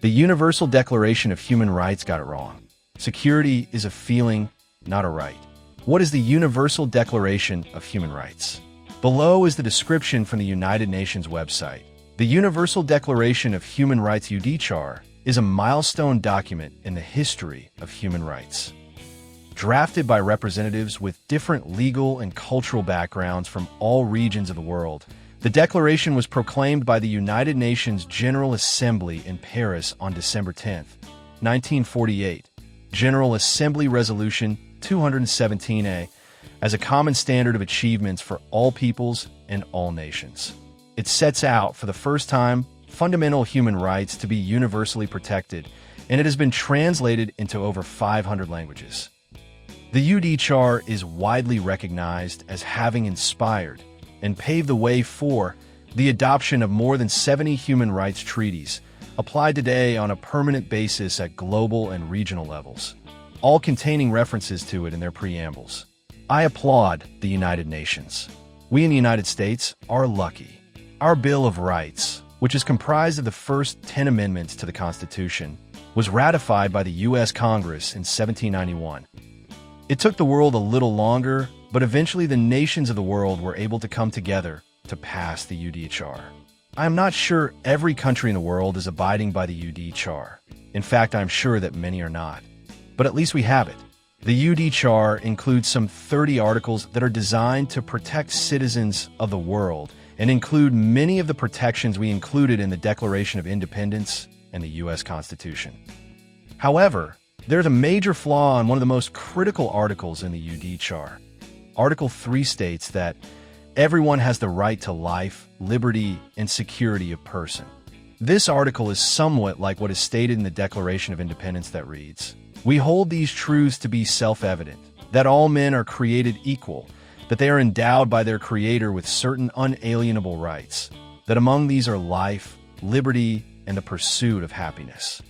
The Universal Declaration of Human Rights got it wrong. Security is a feeling, not a right. What is the Universal Declaration of Human Rights? Below is the description from the United Nations website. The Universal Declaration of Human Rights UDHR is a milestone document in the history of human rights. Drafted by representatives with different legal and cultural backgrounds from all regions of the world, the declaration was proclaimed by the United Nations General Assembly in Paris on December 10, 1948, General Assembly Resolution 217A, as a common standard of achievements for all peoples and all nations. It sets out, for the first time, fundamental human rights to be universally protected, and it has been translated into over 500 languages. The UDHR is widely recognized as having inspired and paved the way for the adoption of more than 70 human rights treaties, applied today on a permanent basis at global and regional levels, all containing references to it in their preambles. I applaud the United Nations. We in the United States are lucky. Our Bill of Rights, which is comprised of the first 10 amendments to the Constitution, was ratified by the U.S. Congress in 1791. It took the world a little longer, but eventually the nations of the world were able to come together to pass the UDHR. I am not sure every country in the world is abiding by the UDHR. In fact, I'm sure that many are not. But at least we have it. The UDHR includes some 30 articles that are designed to protect citizens of the world and include many of the protections we included in the Declaration of Independence and the U.S. Constitution. However, there's a major flaw on one of the most critical articles in the UDHR. Article 3 states that everyone has the right to life, liberty, and security of person. This article is somewhat like what is stated in the Declaration of Independence that reads, "We hold these truths to be self-evident, that all men are created equal, that they are endowed by their Creator with certain unalienable rights, that among these are life, liberty, and the pursuit of happiness."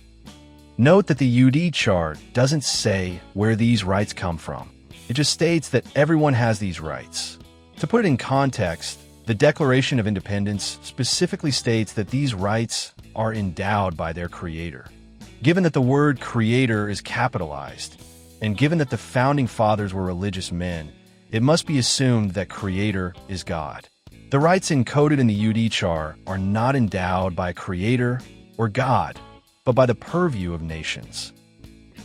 Note that the UDHR doesn't say where these rights come from. It just states that everyone has these rights. To put it in context, the Declaration of Independence specifically states that these rights are endowed by their Creator. Given that the word Creator is capitalized, and given that the Founding Fathers were religious men, it must be assumed that Creator is God. The rights encoded in the UDHR are not endowed by a Creator or God, but by the purview of nations.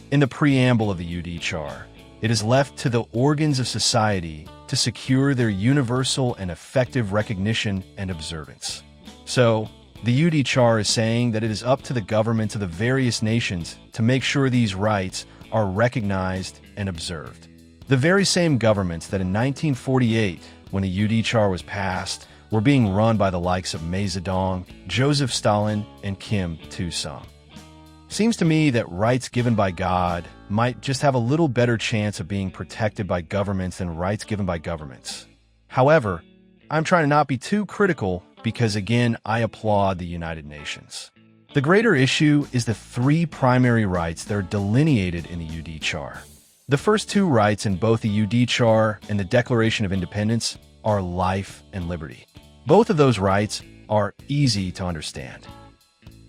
In the preamble of the UDHR, it is left to the organs of society to secure their universal and effective recognition and observance. So, the UDHR is saying that it is up to the governments of the various nations to make sure these rights are recognized and observed. The very same governments that in 1948, when the UDHR was passed, were being run by the likes of Mao Zedong, Joseph Stalin, and Kim Il-sung. Seems to me that rights given by God might just have a little better chance of being protected by governments than rights given by governments. However, I'm trying to not be too critical because, again, I applaud the United Nations. The greater issue is the 3 primary rights that are delineated in the UDHR. The first 2 rights in both the UDHR and the Declaration of Independence are life and liberty. Both of those rights are easy to understand.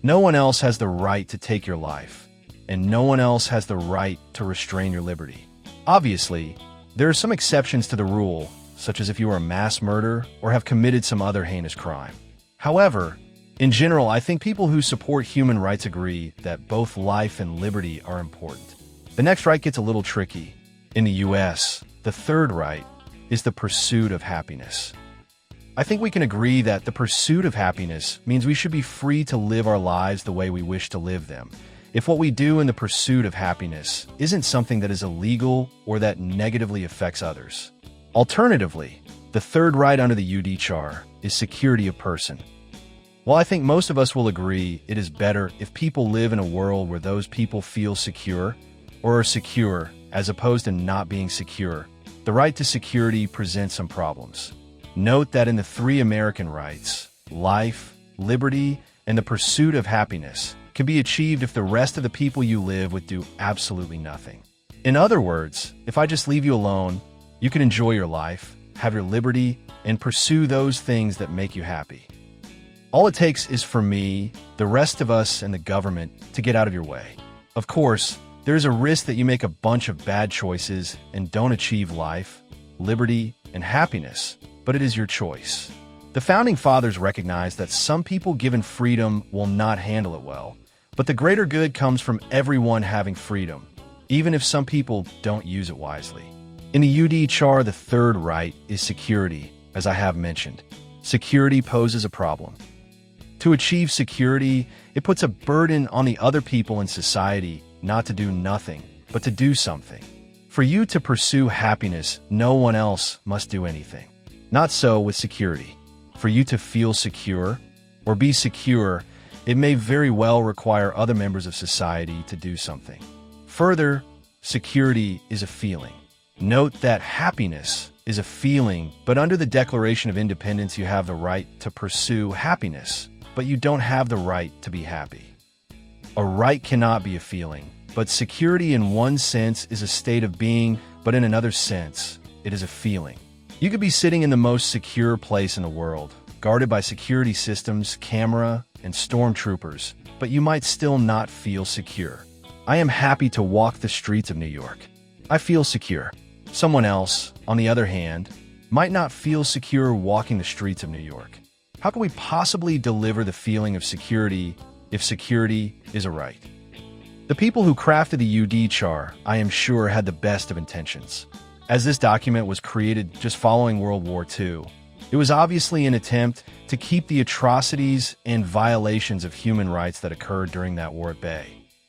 No one else has the right to take your life, and no one else has the right to restrain your liberty. Obviously, there are some exceptions to the rule, such as if you are a mass murderer or have committed some other heinous crime. However, in general, I think people who support human rights agree that both life and liberty are important. The next right gets a little tricky. In the US, the third right is the pursuit of happiness. I think we can agree that the pursuit of happiness means we should be free to live our lives the way we wish to live them, if what we do in the pursuit of happiness isn't something that is illegal or that negatively affects others. Alternatively, the third right under the UDHR is security of person. While I think most of us will agree it is better if people live in a world where those people feel secure or are secure as opposed to not being secure, the right to security presents some problems. Note that in the 3 American rights, life, liberty, and the pursuit of happiness can be achieved if the rest of the people you live with do absolutely nothing. In other words, if I just leave you alone, you can enjoy your life, have your liberty, and pursue those things that make you happy. All it takes is for me, the rest of us, and the government to get out of your way. Of course, there's a risk that you make a bunch of bad choices and don't achieve life, liberty, and happiness, but it is your choice. The Founding Fathers recognized that some people given freedom will not handle it well, but the greater good comes from everyone having freedom, even if some people don't use it wisely. In the UDHR, the third right is security, as I have mentioned. Security poses a problem. To achieve security, it puts a burden on the other people in society not to do nothing, but to do something. For you to pursue happiness, no one else must do anything. Not so with security. For you to feel secure or be secure, it may very well require other members of society to do something. Further, security is a feeling. Note that happiness is a feeling, but under the Declaration of Independence you have the right to pursue happiness, but you don't have the right to be happy. A right cannot be a feeling, but security in one sense is a state of being, but in another sense, it is a feeling. You could be sitting in the most secure place in the world, guarded by security systems, camera, and stormtroopers, but you might still not feel secure. I am happy to walk the streets of New York. I feel secure. Someone else, on the other hand, might not feel secure walking the streets of New York. How can we possibly deliver the feeling of security if security is a right? The people who crafted the UDHR, I am sure, had the best of intentions. As this document was created just following World War II, it was obviously an attempt to keep the atrocities and violations of human rights that occurred during that war at bay.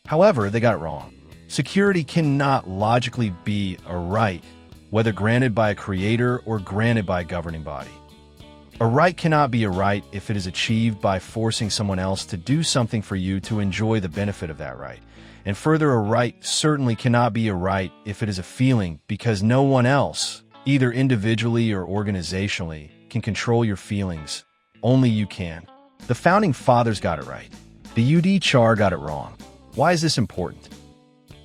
However, they got it wrong. Security cannot logically be a right, whether granted by a creator or granted by a governing body. A right cannot be a right if it is achieved by forcing someone else to do something for you to enjoy the benefit of that right. And further, a right certainly cannot be a right if it is a feeling, because no one else, either individually or organizationally, can control your feelings. Only you can. The Founding Fathers got it right. The UDHR got it wrong. Why is this important?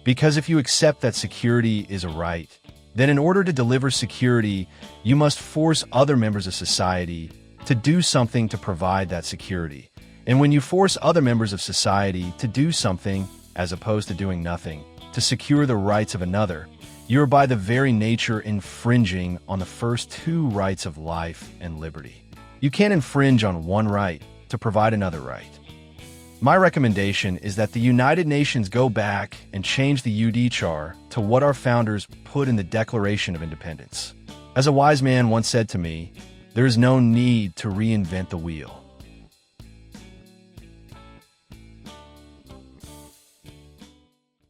Because if you accept that security is a right, then in order to deliver security, you must force other members of society to do something to provide that security. And when you force other members of society to do something, as opposed to doing nothing, to secure the rights of another, you are by the very nature infringing on the first two rights of life and liberty. You can't infringe on one right to provide another right. My recommendation is that the United Nations go back and change the UDHR to what our founders put in the Declaration of Independence. As a wise man once said to me, there is no need to reinvent the wheel.